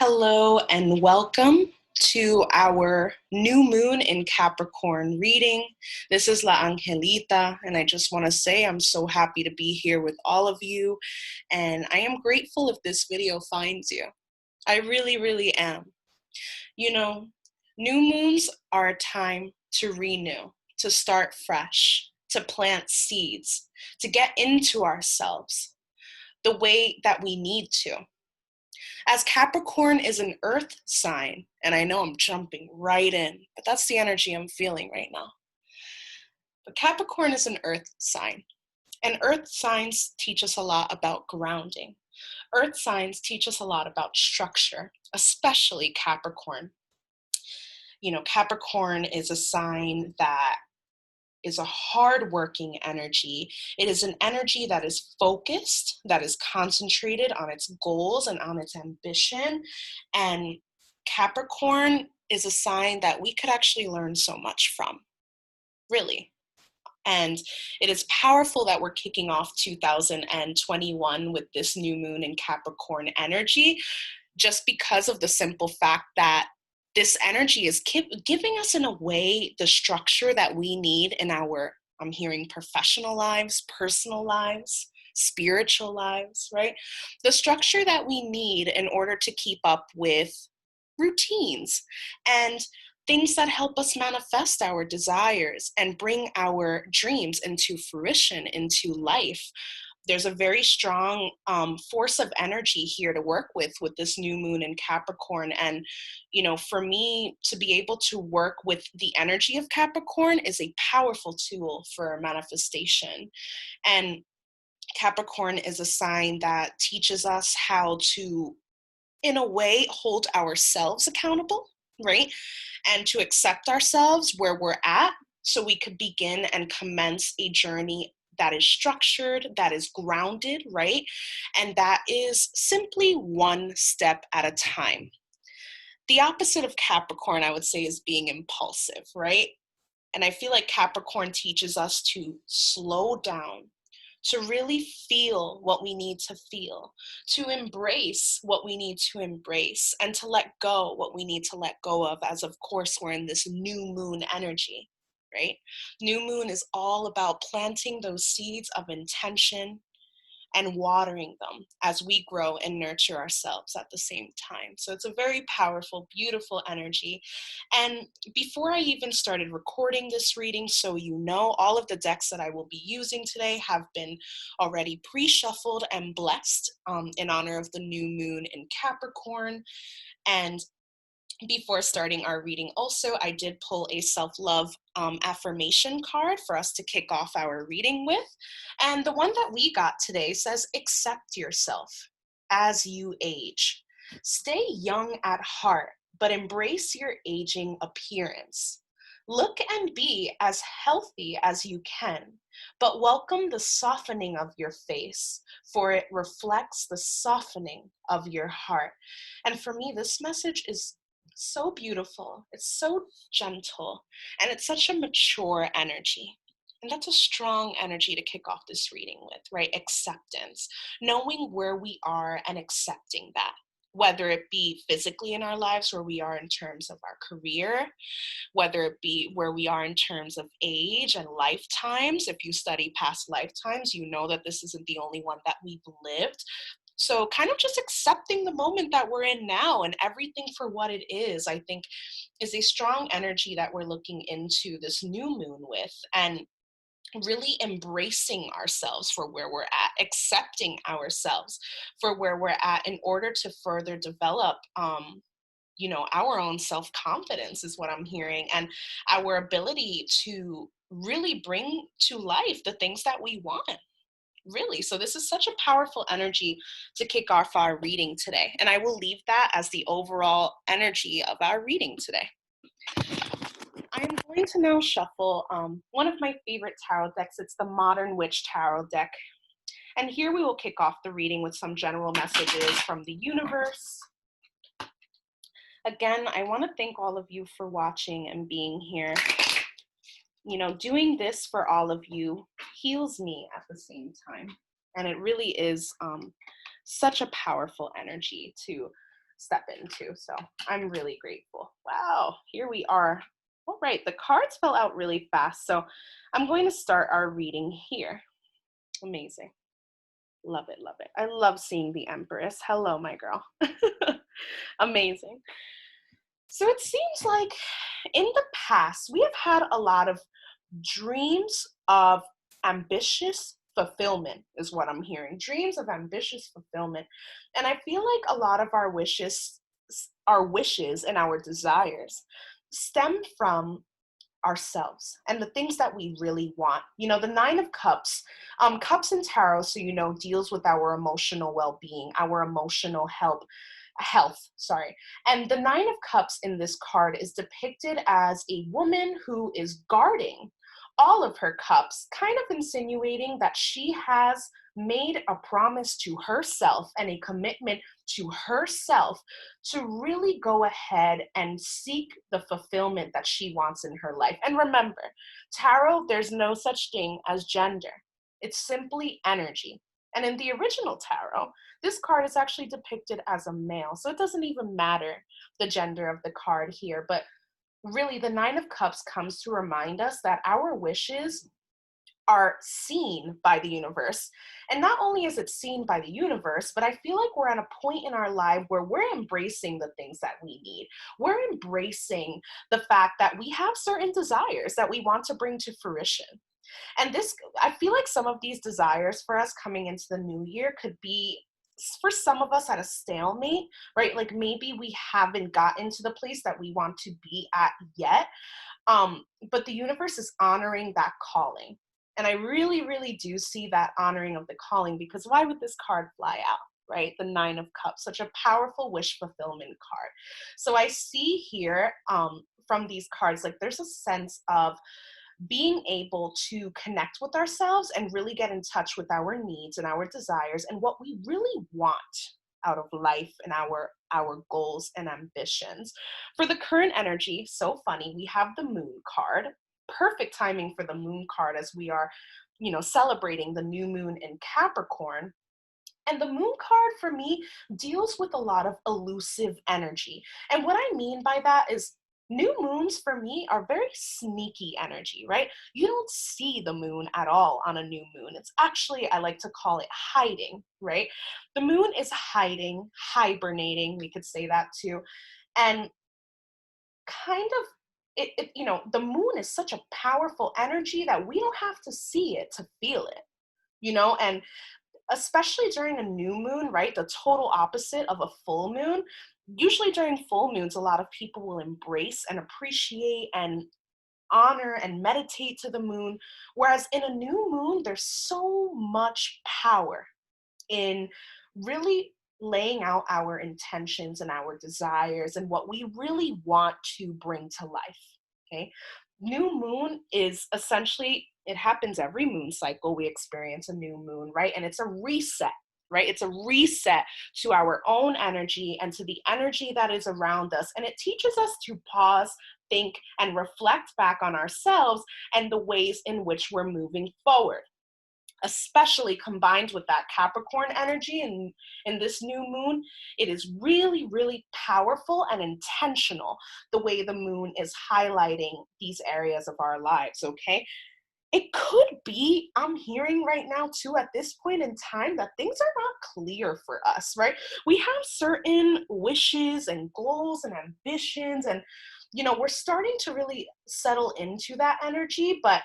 Hello and welcome to our new moon in Capricorn reading. This is La Angelita, and I just want to say I'm so happy to be here with all of you, and I am grateful if this video finds you. I really, really am. You know, new moons are a time to renew, to start fresh, to plant seeds, to get into ourselves the way that we need to. As Capricorn is an earth sign, and I know I'm jumping right in, but that's the energy I'm feeling right now. But Capricorn is an earth sign, and earth signs teach us a lot about grounding. Earth signs teach us a lot about structure, especially Capricorn. You know, Capricorn is a sign that is a hardworking energy. It is an energy that is focused, that is concentrated on its goals and on its ambition. And Capricorn is a sign that we could actually learn so much from, really. And it is powerful that we're kicking off 2021 with this new moon in Capricorn energy, just because of the simple fact that this energy is giving us, in a way, the structure that we need in our, I'm hearing, professional lives, personal lives, spiritual lives, right? The structure that we need in order to keep up with routines and things that help us manifest our desires and bring our dreams into fruition, into life. There's a very strong force of energy here to work with this new moon in Capricorn. And, you know, for me to be able to work with the energy of Capricorn is a powerful tool for manifestation. And Capricorn is a sign that teaches us how to, in a way, hold ourselves accountable, right? And to accept ourselves where we're at so we could begin and commence a journey that is structured, that is grounded, right? And that is simply one step at a time. The opposite of Capricorn, I would say, is being impulsive, right? And I feel like Capricorn teaches us to slow down, to really feel what we need to feel, to embrace what we need to embrace, and to let go what we need to let go of, as of course we're in this new moon energy, right? New moon is all about planting those seeds of intention and watering them as we grow and nurture ourselves at the same time. So it's a very powerful, beautiful energy. And before I even started recording this reading, so you know, all of the decks that I will be using today have been already pre-shuffled and blessed in honor of the new moon in Capricorn. And before starting our reading also, I did pull a self-love affirmation card for us to kick off our reading with. And the one that we got today says, accept yourself as you age. Stay young at heart, but embrace your aging appearance. Look and be as healthy as you can, but welcome the softening of your face, for it reflects the softening of your heart. And for me, this message is so beautiful, it's so gentle, and it's such a mature energy. And that's a strong energy to kick off this reading with, right? Acceptance, knowing where we are and accepting that, whether it be physically in our lives, where we are in terms of our career, whether it be where we are in terms of age and lifetimes. If you study past lifetimes, you know that this isn't the only one that we've lived. So kind of just accepting the moment that we're in now and everything for what it is, I think, is a strong energy that we're looking into this new moon with, and really embracing ourselves for where we're at, accepting ourselves for where we're at in order to further develop, you know, our own self-confidence is what I'm hearing, and our ability to really bring to life the things that we want. Really. So this is such a powerful energy to kick off our reading today. And I will leave that as the overall energy of our reading today. I'm going to now shuffle one of my favorite tarot decks. It's the Modern Witch Tarot deck. And here we will kick off the reading with some general messages from the universe. Again, I want to thank all of you for watching and being here. You know, doing this for all of you heals me at the same time. And it really is such a powerful energy to step into. So I'm really grateful. Wow, here we are. All right, the cards fell out really fast. So I'm going to start our reading here. Amazing. Love it, love it. I love seeing the Empress. Hello, my girl. Amazing. So it seems like in the past, we have had a lot of dreams of ambitious fulfillment, is what I'm hearing. Dreams of ambitious fulfillment. And I feel like a lot of our wishes and our desires stem from ourselves and the things that we really want. You know, the Nine of Cups, cups in tarot, so you know, deals with our emotional well-being, our emotional health, sorry. And the Nine of Cups in this card is depicted as a woman who is guarding all of her cups, kind of insinuating that she has made a promise to herself and a commitment to herself to really go ahead and seek the fulfillment that she wants in her life. And remember, tarot, there's no such thing as gender. It's simply energy. And in the original tarot, this card is actually depicted as a male. So it doesn't even matter the gender of the card here. But really, the Nine of Cups comes to remind us that our wishes are seen by the universe. And not only is it seen by the universe, but I feel like we're at a point in our life where we're embracing the things that we need. We're embracing the fact that we have certain desires that we want to bring to fruition. And this, I feel like some of these desires for us coming into the new year could be, for some of us, at a stalemate, right? Like maybe we haven't gotten to the place that we want to be at yet. But the universe is honoring that calling. And I really, really do see that honoring of the calling, because why would this card fly out, right? The Nine of Cups, such a powerful wish fulfillment card. So I see here from these cards, like there's a sense of being able to connect with ourselves and really get in touch with our needs and our desires and what we really want out of life and our goals and ambitions. For the current energy, so funny, we have the Moon card. Perfect timing for the Moon card as we are, you know, celebrating the new moon in Capricorn. And the Moon card for me deals with a lot of elusive energy. And what I mean by that is new moons for me are very sneaky energy, right? You don't see the moon at all on a new moon. It's actually, I like to call it hiding, right? The moon is hiding, hibernating, we could say that too. And kind of, you know, the moon is such a powerful energy that we don't have to see it to feel it, you know? And especially during a new moon, right? The total opposite of a full moon. Usually during full moons, a lot of people will embrace and appreciate and honor and meditate to the moon. Whereas in a new moon, there's so much power in really laying out our intentions and our desires and what we really want to bring to life. Okay. New moon is essentially, it happens every moon cycle. We experience a new moon, right? And it's a reset, right? It's a reset to our own energy and to the energy that is around us. And it teaches us to pause, think, and reflect back on ourselves and the ways in which we're moving forward, especially combined with that Capricorn energy in this new moon. It is really, really powerful and intentional the way the moon is highlighting these areas of our lives, okay? It could be, I'm hearing right now too, at this point in time, that things are not clear for us, right? We have certain wishes and goals and ambitions, and, you know, we're starting to really settle into that energy, but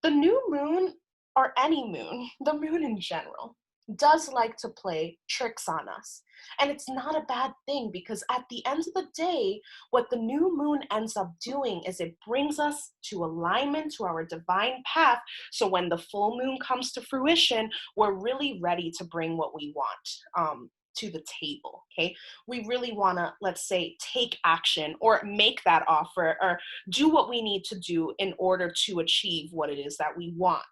the new moon, or any moon, the moon in general, does like to play tricks on us. And it's not a bad thing, because at the end of the day, what the new moon ends up doing is it brings us to alignment to our divine path. So when the full moon comes to fruition, we're really ready to bring what we want to the table, okay? We really wanna, let's say, take action or make that offer or do what we need to do in order to achieve what it is that we want.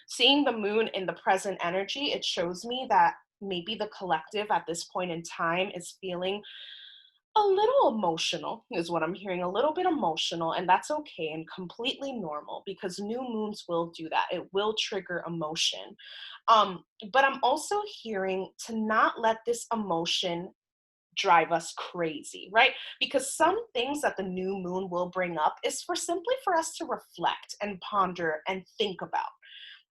Seeing the moon in the present energy, it shows me that maybe the collective at this point in time is feeling a little emotional, is what I'm hearing, a little bit emotional, and that's okay and completely normal, because new moons will do that. It will trigger emotion. But I'm also hearing to not let this emotion drive us crazy, right? Because some things that the new moon will bring up is for simply for us to reflect and ponder and think about.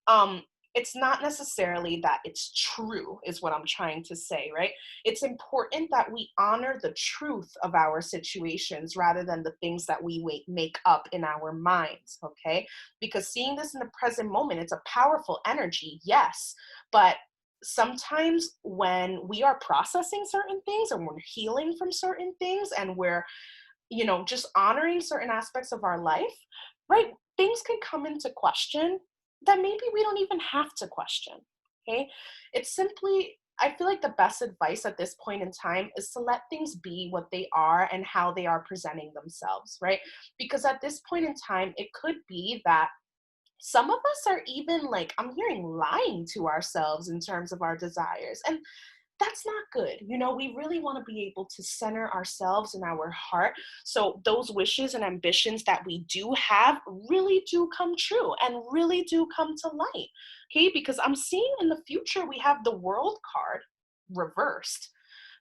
um it's not necessarily that it's true, is what I'm trying to say, right? It's important that we honor the truth of our situations rather than the things that we make up in our minds, okay? Because seeing this in the present moment, it's a powerful energy, yes, but sometimes when we are processing certain things and we're healing from certain things and we're, just honoring certain aspects of our life, right? Things can come into question that maybe we don't even have to question. Okay. It's simply, I feel like the best advice at this point in time is to let things be what they are and how they are presenting themselves, right? Because at this point in time, it could be that some of us are even like, I'm hearing, lying to ourselves in terms of our desires. And that's not good. We really want to be able to center ourselves in our heart so those wishes and ambitions that we do have really do come true and really do come to light. Okay, because I'm seeing in the future we have the world card reversed.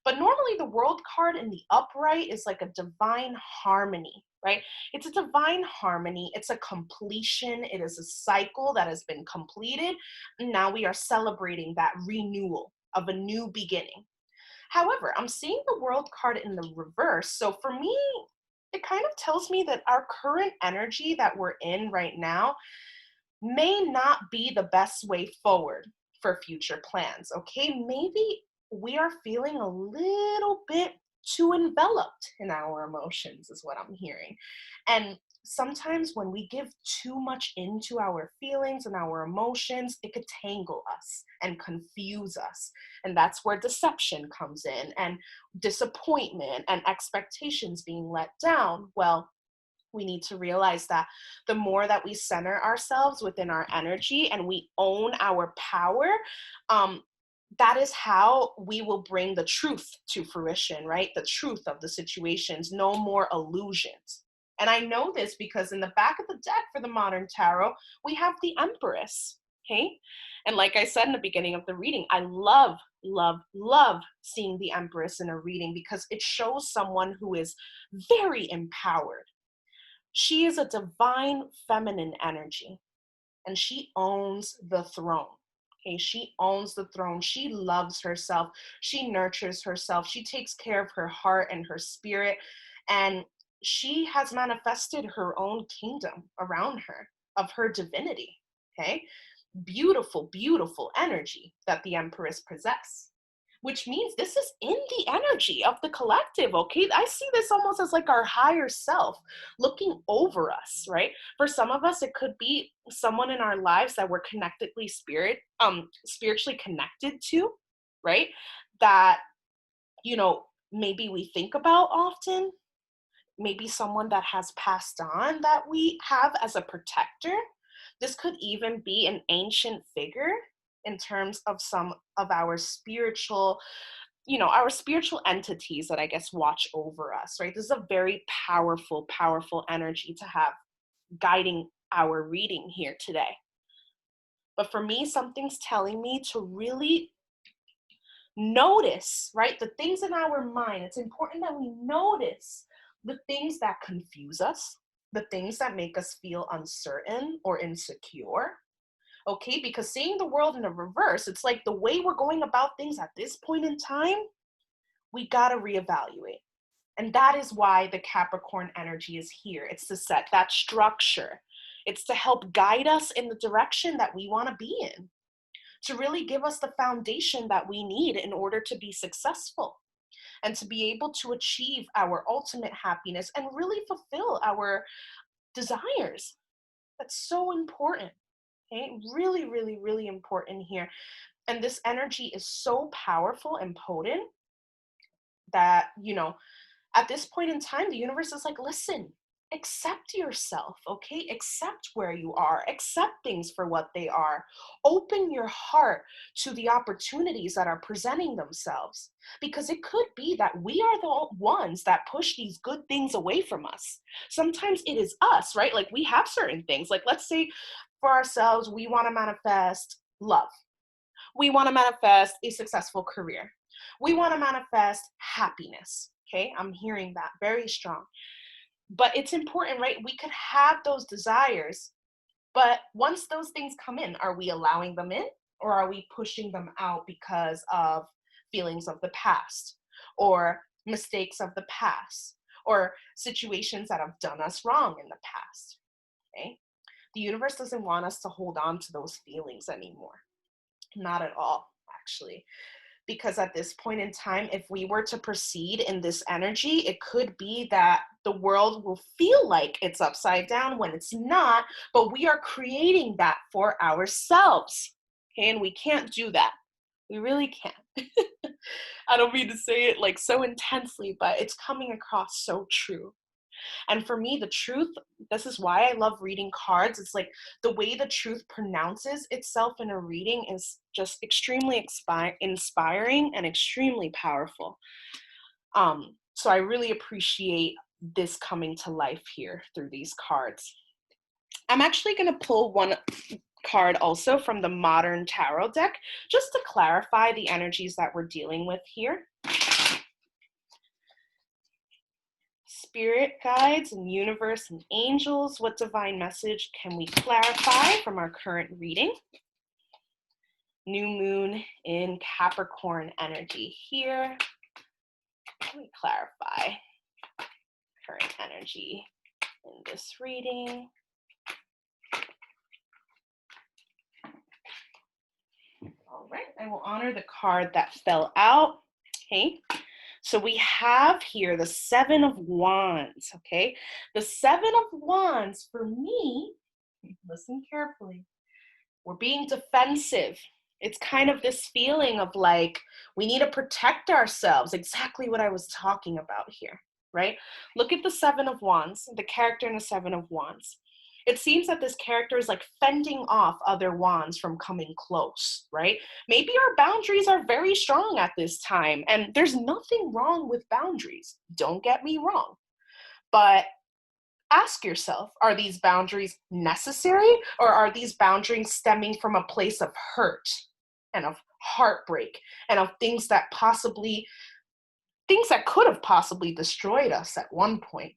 But normally the world card in the upright is like a divine harmony, right? It's a divine harmony. It's a completion. It is a cycle that has been completed. And now we are celebrating that renewal of a new beginning. However, I'm seeing the world card in the reverse. So for me, it kind of tells me that our current energy that we're in right now may not be the best way forward for future plans. Okay, maybe we are feeling a little bit too enveloped in our emotions, is what I'm hearing. And sometimes when we give too much into our feelings and our emotions, it could tangle us and confuse us. And that's where deception comes in, and disappointment and expectations being let down. Well, we need to realize that the more that we center ourselves within our energy and we own our power, that is how we will bring the truth to fruition, right? The truth of the situations, no more illusions. And I know this because in the back of the deck for the modern tarot, we have the Empress, okay? And like I said in the beginning of the reading, I love, love, love seeing the Empress in a reading because it shows someone who is very empowered. She is a divine feminine energy and she owns the throne. Okay, she owns the throne. She loves herself. She nurtures herself. She takes care of her heart and her spirit. And she has manifested her own kingdom around her of her divinity. Okay, beautiful, beautiful energy that the Empress possesses, which means this is in the energy of the collective. Okay, I see this almost as like our higher self looking over us, right? For some of us it could be someone in our lives that we're spiritually connected to, right? That, maybe we think about often, maybe someone that has passed on that we have as a protector. This could even be an ancient figure in terms of some of our spiritual, our spiritual entities that I guess watch over us, right? This is a very powerful, powerful energy to have guiding our reading here today. But for me, something's telling me to really notice, right? The things in our mind. It's important that we notice the things that confuse us, the things that make us feel uncertain or insecure. Okay, because seeing the world in a reverse, it's like the way we're going about things at this point in time, we got to reevaluate. And that is why the Capricorn energy is here. It's to set that structure. It's to help guide us in the direction that we want to be in, to really give us the foundation that we need in order to be successful and to be able to achieve our ultimate happiness and really fulfill our desires. That's so important. Okay, really, really, really important here. And this energy is so powerful and potent that, at this point in time, the universe is like, listen, accept yourself, okay? Accept where you are, accept things for what they are. Open your heart to the opportunities that are presenting themselves, because it could be that we are the ones that push these good things away from us. Sometimes it is us, right? Like we have certain things, like let's say for ourselves, we want to manifest love. We want to manifest a successful career. We want to manifest happiness. Okay, I'm hearing that very strong. But it's important, right? We could have those desires, but once those things come in, are we allowing them in, or are we pushing them out because of feelings of the past or mistakes of the past or situations that have done us wrong in the past? Okay? The universe doesn't want us to hold on to those feelings anymore. Not at all, actually. Because at this point in time, if we were to proceed in this energy, it could be that the world will feel like it's upside down when it's not, but we are creating that for ourselves. Okay, and we can't do that. We really can't. I don't mean to say it like so intensely, but it's coming across so true. And for me, the truth, this is why I love reading cards. It's like the way the truth pronounces itself in a reading is just extremely inspiring and extremely powerful. So I really appreciate this coming to life here through these cards. I'm actually going to pull one card also from the Modern Tarot deck, just to clarify the energies that we're dealing with here. Spirit guides and universe and angels, what divine message can we clarify from our current reading? New moon in Capricorn energy here. Let me clarify current energy in this reading. All right, I will honor the card that fell out. Okay. So we have here the Seven of Wands, okay? The Seven of Wands, for me, listen carefully, we're being defensive. It's kind of this feeling of like, we need to protect ourselves, exactly what I was talking about here, right? Look at the Seven of Wands, the character in the Seven of Wands. It seems that this character is like fending off other wands from coming close, right? Maybe our boundaries are very strong at this time, and there's nothing wrong with boundaries. Don't get me wrong. But ask yourself, are these boundaries necessary, or are these boundaries stemming from a place of hurt and of heartbreak and of things that could have possibly destroyed us at one point?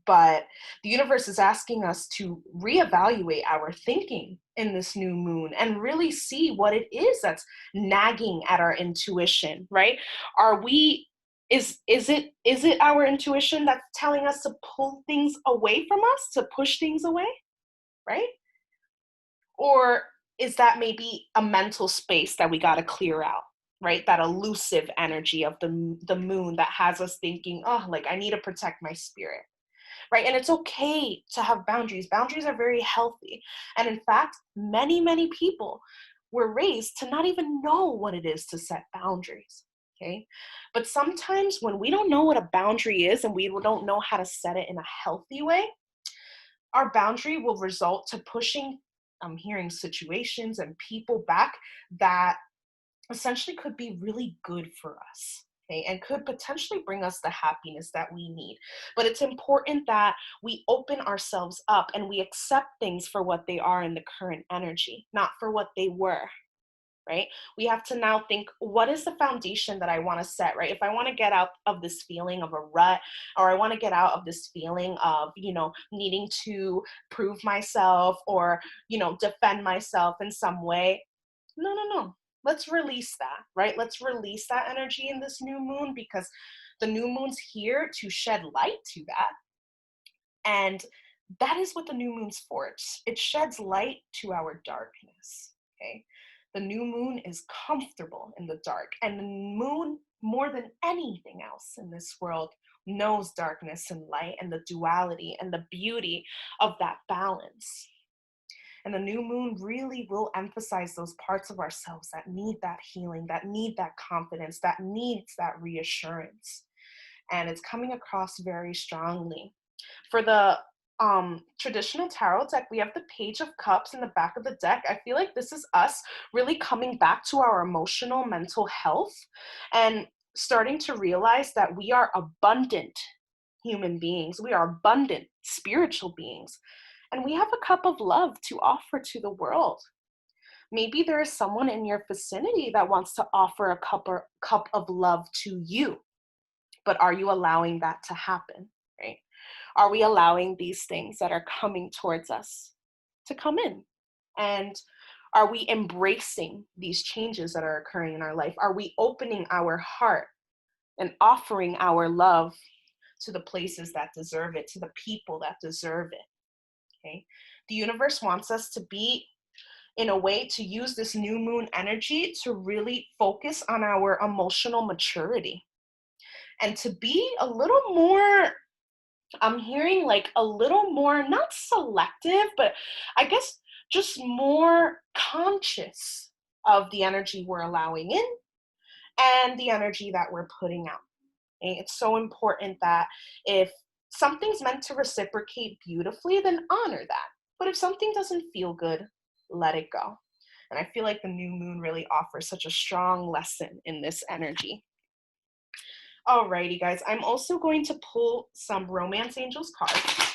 But the universe is asking us to reevaluate our thinking in this new moon and really see what it is that's nagging at our intuition, right? Is it our intuition that's telling us to pull things away from us, to push things away, right? Or is that maybe a mental space that we got to clear out, right? That elusive energy of the moon that has us thinking, oh, like I need to protect my spirit. Right? And it's okay to have boundaries. Boundaries are very healthy. And in fact, many, many people were raised to not even know what it is to set boundaries. Okay. But sometimes when we don't know what a boundary is and we don't know how to set it in a healthy way, our boundary will result to pushing, I'm hearing situations and people back that essentially could be really good for us. Okay, and could potentially bring us the happiness that we need. But it's important that we open ourselves up and we accept things for what they are in the current energy, not for what they were, right? We have to now think, what is the foundation that I want to set, right? If I want to get out of this feeling of a rut, or I want to get out of this feeling of, needing to prove myself or, defend myself in some way, no. Let's release that, right? Let's release that energy in this new moon, because the new moon's here to shed light to that. And that is what the new moon's for. It sheds light to our darkness, okay? The new moon is comfortable in the dark, and the moon, more than anything else in this world, knows darkness and light and the duality and the beauty of that balance. And the new moon really will emphasize those parts of ourselves that need that healing, that need that confidence, that needs that reassurance. And it's coming across very strongly. For the traditional tarot deck, we have the Page of Cups in the back of the deck. I feel like this is us really coming back to our emotional, mental health and starting to realize that we are abundant human beings. We are abundant spiritual beings. And we have a cup of love to offer to the world. Maybe there is someone in your vicinity that wants to offer a cup of love to you, but are you allowing that to happen, right? Are we allowing these things that are coming towards us to come in? And are we embracing these changes that are occurring in our life? Are we opening our heart and offering our love to the places that deserve it, to the people that deserve it? Okay. The universe wants us to be in a way to use this new moon energy to really focus on our emotional maturity and to be a little more, I'm hearing like a little more, not selective, but I guess just more conscious of the energy we're allowing in and the energy that we're putting out. Okay? It's so important that if something's meant to reciprocate beautifully, then honor that. But if something doesn't feel good, let it go. And I feel like the new moon really offers such a strong lesson in this energy. Alrighty, guys, I'm also going to pull some Romance Angels cards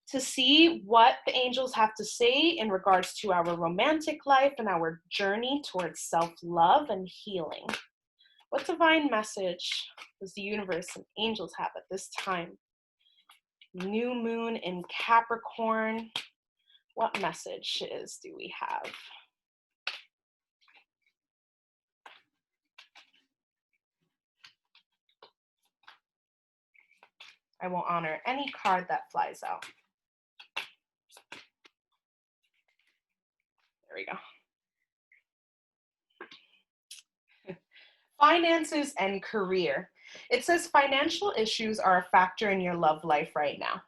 to see what the angels have to say in regards to our romantic life and our journey towards self-love and healing. What divine message does the universe and angels have at this time? New moon in Capricorn. What messages do we have? I will honor any card that flies out. There we go. Finances and career. It says financial issues are a factor in your love life right now.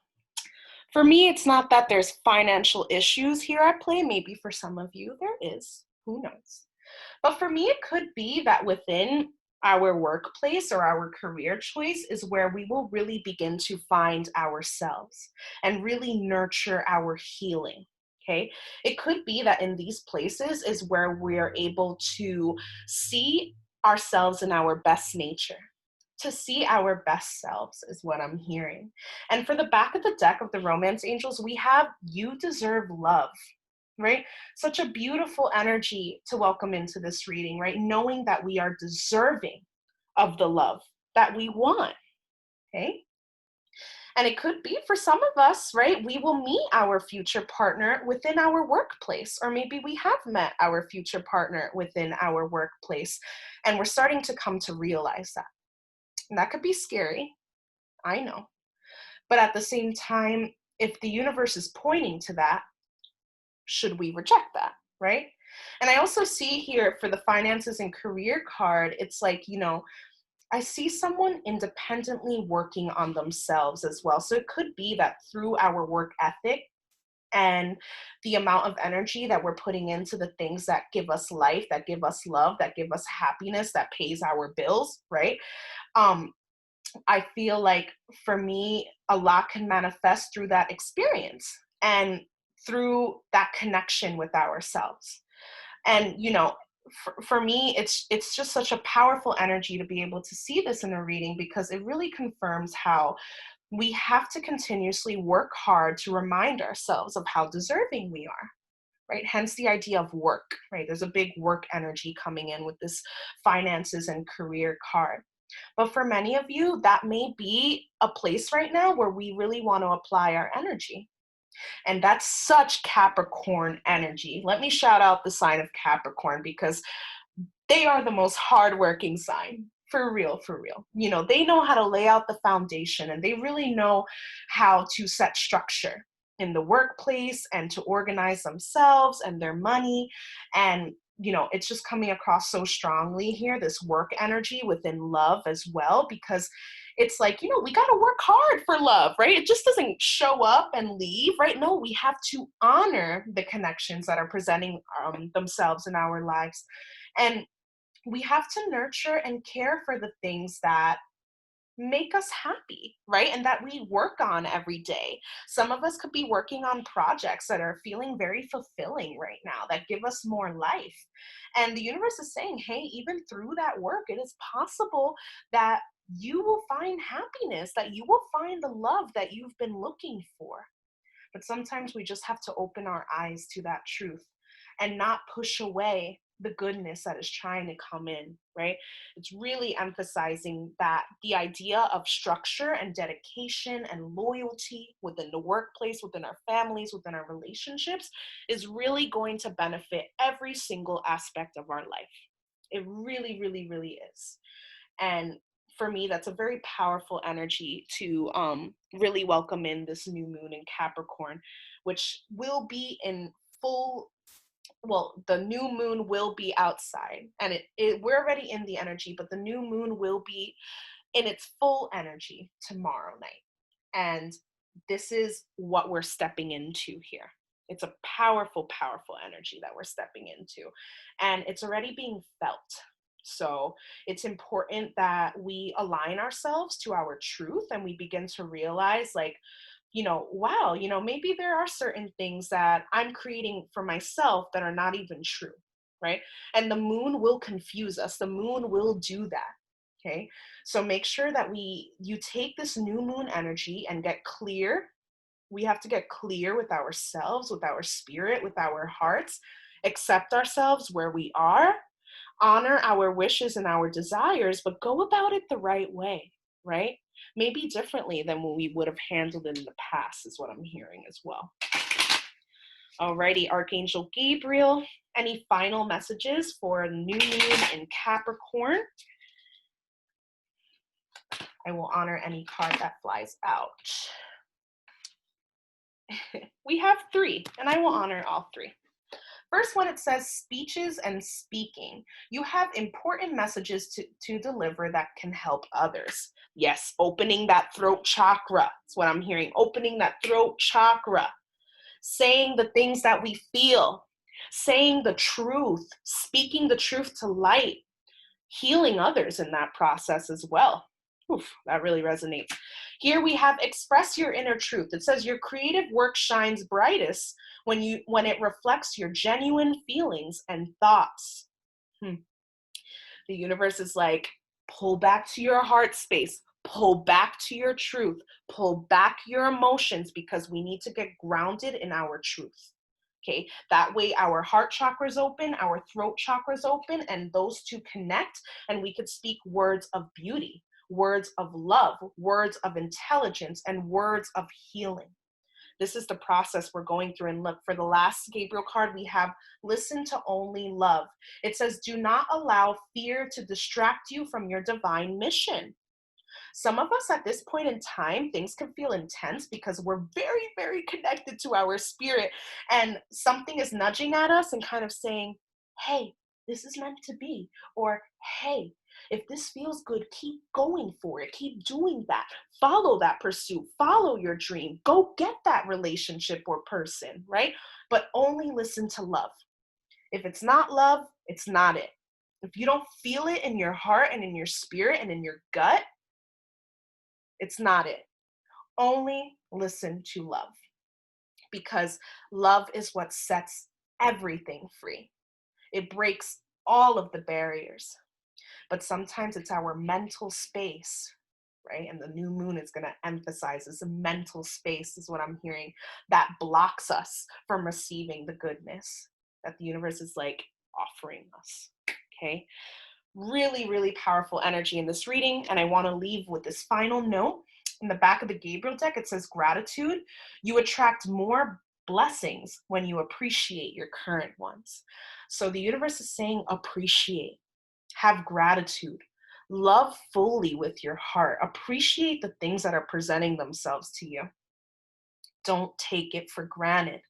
For me, it's not that there's financial issues here at play. Maybe for some of you there is. Who knows? But for me, it could be that within our workplace or our career choice is where we will really begin to find ourselves and really nurture our healing. Okay. It could be that in these places is where we're able to see ourselves in our best nature. To see our best selves is what I'm hearing. And for the back of the deck of the Romance Angels, we have you deserve love, right? Such a beautiful energy to welcome into this reading, right? Knowing that we are deserving of the love that we want, okay? And it could be for some of us, right? We will meet our future partner within our workplace, or maybe we have met our future partner within our workplace, and we're starting to come to realize that. And that could be scary, I know. But at the same time, if the universe is pointing to that, should we reject that, right? And I also see here for the finances and career card, it's like, I see someone independently working on themselves as well. So it could be that through our work ethic and the amount of energy that we're putting into the things that give us life, that give us love, that give us happiness, that pays our bills, right? I feel like for me, a lot can manifest through that experience and through that connection with ourselves. And, for me, it's just such a powerful energy to be able to see this in a reading because it really confirms how we have to continuously work hard to remind ourselves of how deserving we are. Right? Hence the idea of work, right? There's a big work energy coming in with this finances and career card. But for many of you, that may be a place right now where we really want to apply our energy. And that's such Capricorn energy. Let me shout out the sign of Capricorn because they are the most hardworking sign. For real, for real. They know how to lay out the foundation and they really know how to set structure in the workplace and to organize themselves and their money. And, it's just coming across so strongly here, this work energy within love as well, because it's like, we got to work hard for love, right? It just doesn't show up and leave, right? No, we have to honor the connections that are presenting themselves in our lives. And we have to nurture and care for the things that make us happy, right? And that we work on every day. Some of us could be working on projects that are feeling very fulfilling right now, that give us more life. And the universe is saying, hey, even through that work, it is possible that you will find happiness, that you will find the love that you've been looking for. But sometimes we just have to open our eyes to that truth and not push away the goodness that is trying to come in, right? It's really emphasizing that the idea of structure and dedication and loyalty within the workplace, within our families, within our relationships is really going to benefit every single aspect of our life. It really, really, really is. And for me, that's a very powerful energy to really welcome in this new moon in Capricorn, which will be in full, well, the new moon will be outside, and we're already in the energy, but the new moon will be in its full energy tomorrow night. And this is what we're stepping into here. It's a powerful, powerful energy that we're stepping into, and it's already being felt. So it's important that we align ourselves to our truth and we begin to realize, like, wow, maybe there are certain things that I'm creating for myself that are not even true, right? And the moon will confuse us. The moon will do that. Okay. So make sure that you take this new moon energy and get clear. We have to get clear with ourselves, with our spirit, with our hearts, accept ourselves where we are, honor our wishes and our desires, but go about it the right way, right? Maybe differently than what we would have handled it in the past is what I'm hearing as well. Alrighty, Archangel Gabriel, any final messages for new moon in Capricorn? I will honor any card that flies out. We have 3, and I will honor all 3. First one, it says speeches and speaking. You have important messages to deliver that can help others. Yes, opening that throat chakra. That's what I'm hearing. Opening that throat chakra. Saying the things that we feel. Saying the truth. Speaking the truth to light. Healing others in that process as well. Oof, that really resonates. Here we have express your inner truth. It says your creative work shines brightest when it reflects your genuine feelings and thoughts. The universe is like, pull back to your heart space, pull back to your truth, pull back your emotions, because we need to get grounded in our truth. Okay, that way our heart chakra is open, our throat chakra is open, and those two connect, and we could speak words of beauty, words of love, words of intelligence, and words of healing. This is the process we're going through. And look, for the last Gabriel card, we have listen to only love. It says, do not allow fear to distract you from your divine mission. Some of us at this point in time, things can feel intense because we're very, very connected to our spirit, and something is nudging at us and kind of saying, hey, this is meant to be, or hey, if this feels good, keep going for it, keep doing that, follow that pursuit, follow your dream, go get that relationship or person, right? But only listen to love. If it's not love, it's not it. If you don't feel it in your heart and in your spirit and in your gut, it's not it. Only listen to love, because love is what sets everything free. It breaks all of the barriers. But sometimes it's our mental space, right? And the new moon is going to emphasize this mental space, is what I'm hearing, that blocks us from receiving the goodness that the universe is like offering us. Okay? Really, really powerful energy in this reading. And I want to leave with this final note. In the back of the Gabriel deck, it says gratitude. You attract more blessings when you appreciate your current ones. So the universe is saying appreciate, have gratitude, love fully with your heart, appreciate the things that are presenting themselves to you. Don't take it for granted.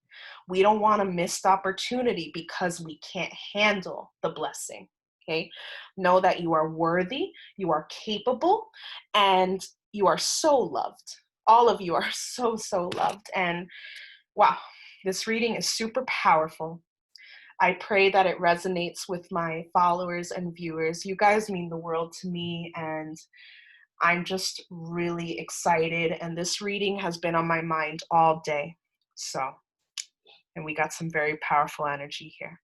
We don't want a missed opportunity because we can't handle the blessing. Okay? Know that you are worthy, you are capable, and you are so loved. All of you are so, so loved. And wow, this reading is super powerful. I pray that it resonates with my followers and viewers. You guys mean the world to me, and I'm just really excited. And this reading has been on my mind all day. And we got some very powerful energy here.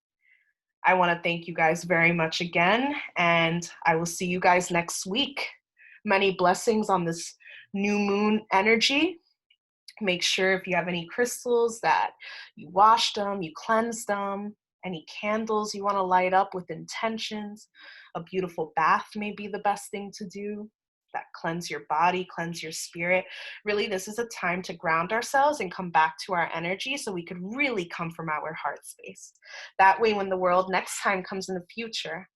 I want to thank you guys very much again, and I will see you guys next week. Many blessings on this new moon energy. Make sure if you have any crystals that you wash them, you cleanse them, any candles you want to light up with intentions. A beautiful bath may be the best thing to do. That cleanse your body, cleanse your spirit. Really, this is a time to ground ourselves and come back to our energy so we could really come from our heart space. That way, when the world next time comes in the future,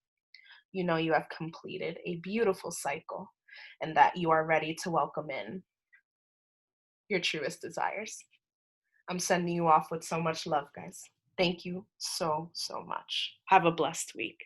you know you have completed a beautiful cycle and that you are ready to welcome in your truest desires. I'm sending you off with so much love, guys. Thank you so, so much. Have a blessed week.